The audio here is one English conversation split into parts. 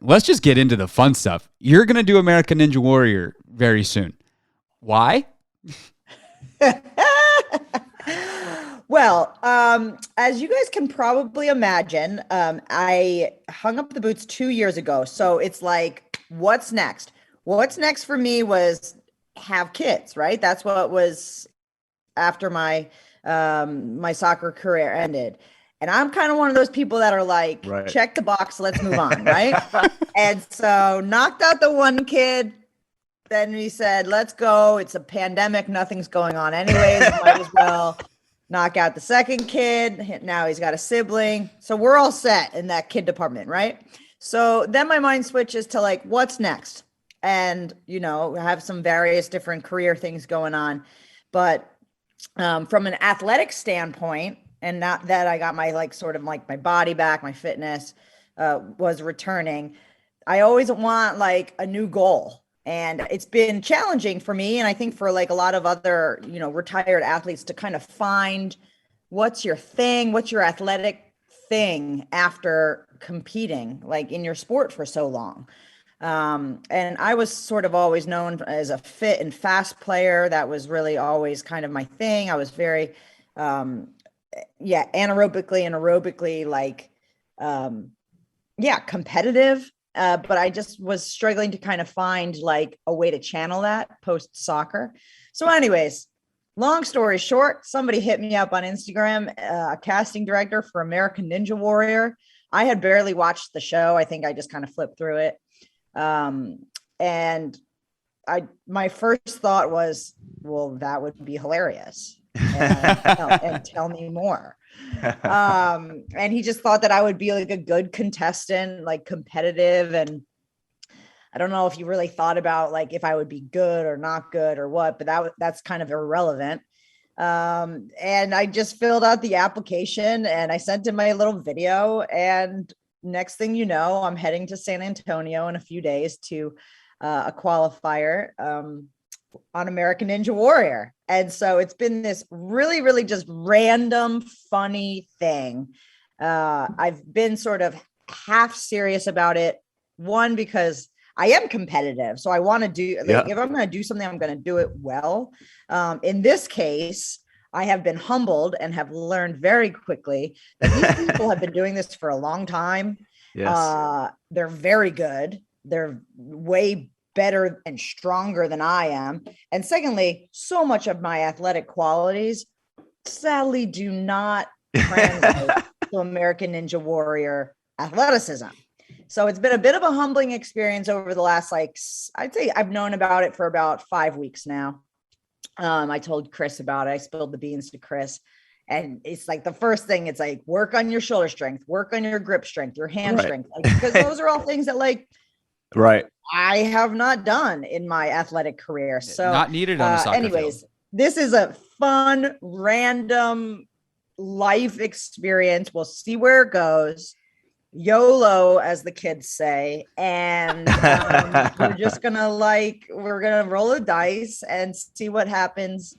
let's just get into the fun stuff. You're going to do American Ninja Warrior very soon. Why? Well, as you guys can probably imagine, I hung up the boots 2 years ago. So it's like, what's next? What's next for me was have kids, right? That's what was after my my soccer career ended. And I'm kind of one of those people that are like, check the box, let's move on, right? And so knocked out the one kid. Then we said, let's go. It's a pandemic. Nothing's going on anyways. Might as well knock out the second kid. Now he's got a sibling. So we're all set in that kid department, right? So then my mind switches to like, what's next? And, you know, I have some various different career things going on. But from an athletic standpoint, and not that I got my like sort of like my body back, my fitness was returning. I always want like a new goal. And it's been challenging for me. And I think for like a lot of other, you know, retired athletes to kind of find what's your thing, what's your athletic thing after competing like in your sport for so long. And I was sort of always known as a fit and fast player. That was really always kind of my thing. I was very, anaerobically and aerobically like, competitive. But I just was struggling to kind of find like a way to channel that post soccer. So anyways, long story short, somebody hit me up on Instagram, a casting director for American Ninja Warrior. I had barely watched the show. I think I just kind of flipped through it. And my first thought was, well, that would be hilarious. And tell me more. And he just thought that I would be like a good contestant, like competitive. And I don't know if you really thought about like if I would be good or not good or what, but that's kind of irrelevant. And I just filled out the application and I sent him my little video. And next thing you know, I'm heading to San Antonio in a few days to a qualifier on American Ninja Warrior. And so it's been this really, really just random, funny thing. I've been sort of half serious about it. One, because I am competitive. So I want to do, like, if I'm going to do something, I'm going to do it well. In this case, I have been humbled and have learned very quickly that these people have been doing this for a long time. Yes. They're very good. They're way better and stronger than I am. And secondly, so much of my athletic qualities sadly do not translate to American Ninja Warrior athleticism. So it's been a bit of a humbling experience over the last, like, I'd say I've known about it for about 5 weeks now. I told Chris about it. I spilled the beans to Chris. And it's like the first thing, it's like, work on your shoulder strength, work on your grip strength, your hand strength, like, because those are all things that like, I have not done in my athletic career. So not needed on a soccer anyways, field. This is a fun, random life experience. We'll see where it goes. YOLO, as the kids say. And we're just going to we're going to roll the dice and see what happens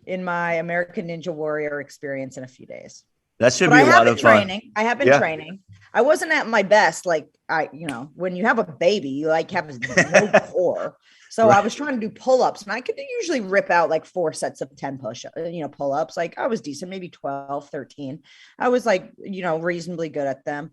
in my American Ninja Warrior experience in a few days. That should be a lot of fun. I have been training. I wasn't at my best. Like when you have a baby, you like have no core. So I was trying to do pull-ups and I could usually rip out like 4 sets of 10 pull-ups. Like I was decent, maybe 12, 13. I was like, reasonably good at them.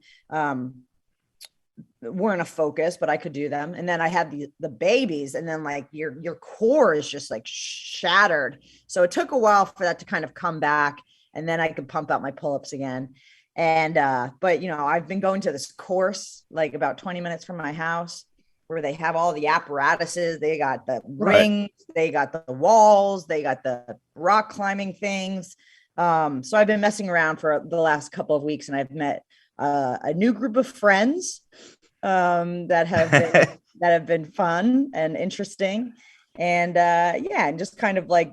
Weren't a focus, but I could do them. And then I had the babies, and then like your core is just like shattered. So it took a while for that to kind of come back. And then I could pump out my pull-ups again. And, but I've been going to this course, like about 20 minutes from my house, where they have all the apparatuses. They got the rings, they got the walls, they got the rock climbing things. So I've been messing around for the last couple of weeks, and I've met a new group of friends that have been fun and interesting. And and just kind of like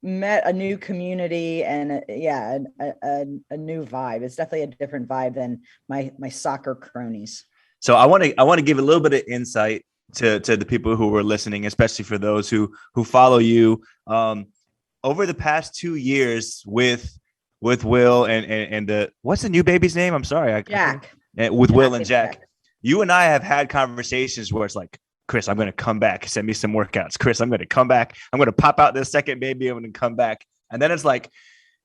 met a new community and a new vibe. It's definitely a different vibe than my soccer cronies. So I want to give a little bit of insight to the people who are listening, especially for those who follow you. Over the past 2 years with Will and the what's the new baby's name? I'm sorry, Jack. With Will and Jack. you and I have had conversations where it's like, Chris, I'm going to come back. Send me some workouts. Chris, I'm going to come back. I'm going to pop out this second baby. I'm going to come back. And then it's like,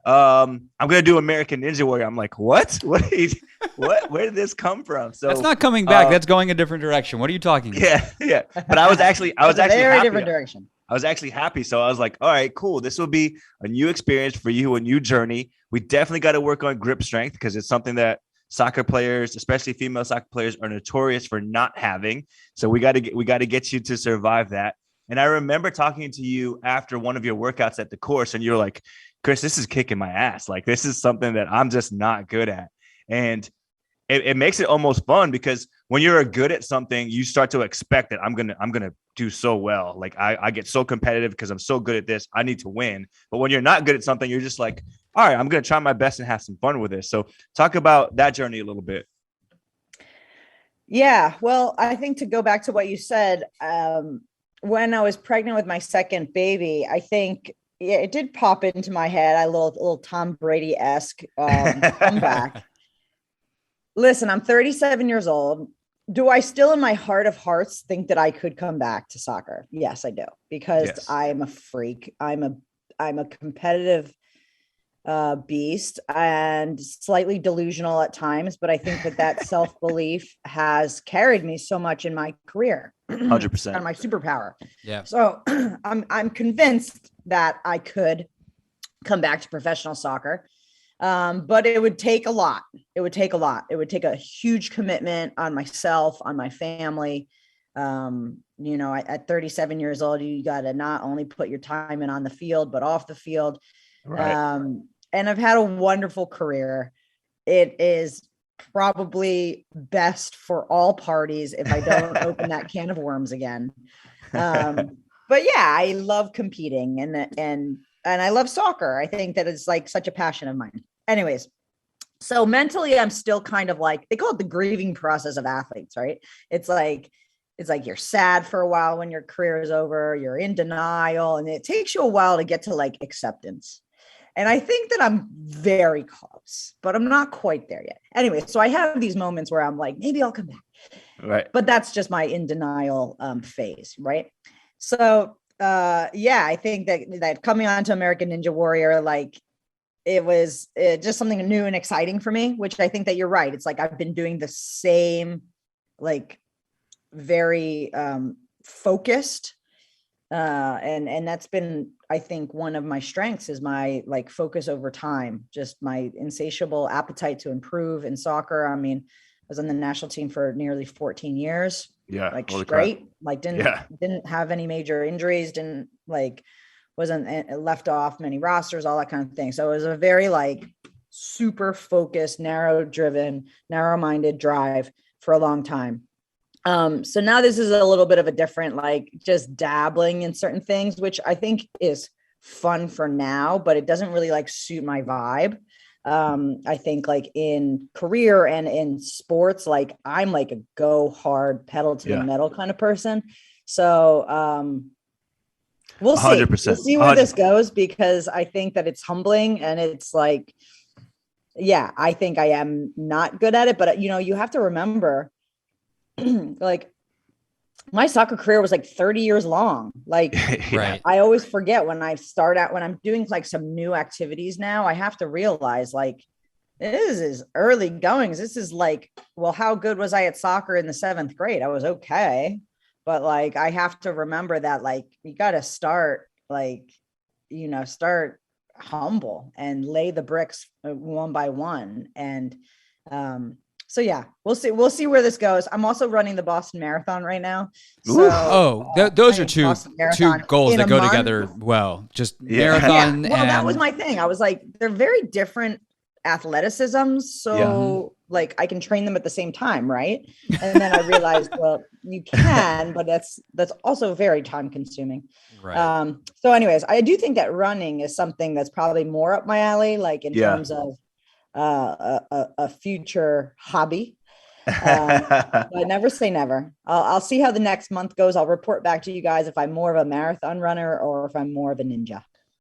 I'm going to do American Ninja Warrior. I'm like, what? What? Where did this come from? So that's not coming back. That's going a different direction. What are you talking about? Yeah. But I was actually very happy. different direction. I was actually happy. So I was like, all right, cool. This will be a new experience for you, a new journey. We definitely got to work on grip strength because it's something that soccer players, especially female soccer players, are notorious for not having. So we got to get you to survive that. And I remember talking to you after one of your workouts at the course, and you're like, Chris, this is kicking my ass. Like, this is something that I'm just not good at. And it makes it almost fun because when you're good at something, you start to expect that I'm gonna do so well. Like I get so competitive because I'm so good at this. I need to win. But when you're not good at something, you're just like, all right, I'm gonna try my best and have some fun with this. So talk about that journey a little bit. Yeah, well, I think to go back to what you said, when I was pregnant with my second baby, I think it did pop into my head a little Tom Brady-esque comeback. Listen, I'm 37 years old. Do I still in my heart of hearts think that I could come back to soccer? Yes, I do, because I'm a freak. I'm a competitive beast and slightly delusional at times, but I think that self-belief has carried me so much in my career. 100%. And my superpower. Yeah. So I'm convinced that I could come back to professional soccer. But it would take a lot. It would take a huge commitment on myself, on my family. At 37 years old, you got to not only put your time in on the field, but off the field. Right. And I've had a wonderful career. It is probably best for all parties if I don't open that can of worms again. But yeah, I love competing and I love soccer. I think that it's like such a passion of mine. Anyways, so mentally, I'm still kind of like, they call it the grieving process of athletes, right? It's like you're sad for a while when your career is over, you're in denial, and it takes you a while to get to like acceptance. And I think that I'm very close, but I'm not quite there yet. Anyway, so I have these moments where I'm like, maybe I'll come back. Right. But that's just my in denial phase, right? So I think that coming on to American Ninja Warrior, like it was just something new and exciting for me, which I think that you're right. It's like I've been doing the same, like very focused. And that's been, I think, one of my strengths is my like focus over time, just my insatiable appetite to improve in soccer. I mean, I was on the national team for nearly 14 years. Yeah. Like straight, like didn't have any major injuries, wasn't left off many rosters, all that kind of thing. So it was a very like super focused, narrow-minded drive for a long time. So now this is a little bit of a different, like just dabbling in certain things, which I think is fun for now, but it doesn't really like suit my vibe. I think like in career and in sports, like I'm like a go hard, pedal to the metal kind of person. So we'll see. 100%. We'll see where this goes, because I think that it's humbling and it's like, yeah, I think I am not good at it, but you have to remember like my soccer career was like 30 years long. Like Right. I always forget when I'm doing like some new activities now, I have to realize like, this is early goings. This is like, well, how good was I at soccer in the 7th grade? I was okay. But like, I have to remember that, like, you got to start start humble and lay the bricks one by one. And, so yeah, we'll see where this goes. I'm also running the Boston Marathon right now. So, those are two goals that go together well. Just marathon. Yeah. Well, that was my thing. I was like, they're very different athleticisms. So like I can train them at the same time, right? And then I realized, well, you can, but that's also very time consuming. Right. So anyways, I do think that running is something that's probably more up my alley, like in terms of a future hobby. But never say never. I'll see how the next month goes. I'll report back to you guys if I'm more of a marathon runner or if I'm more of a ninja.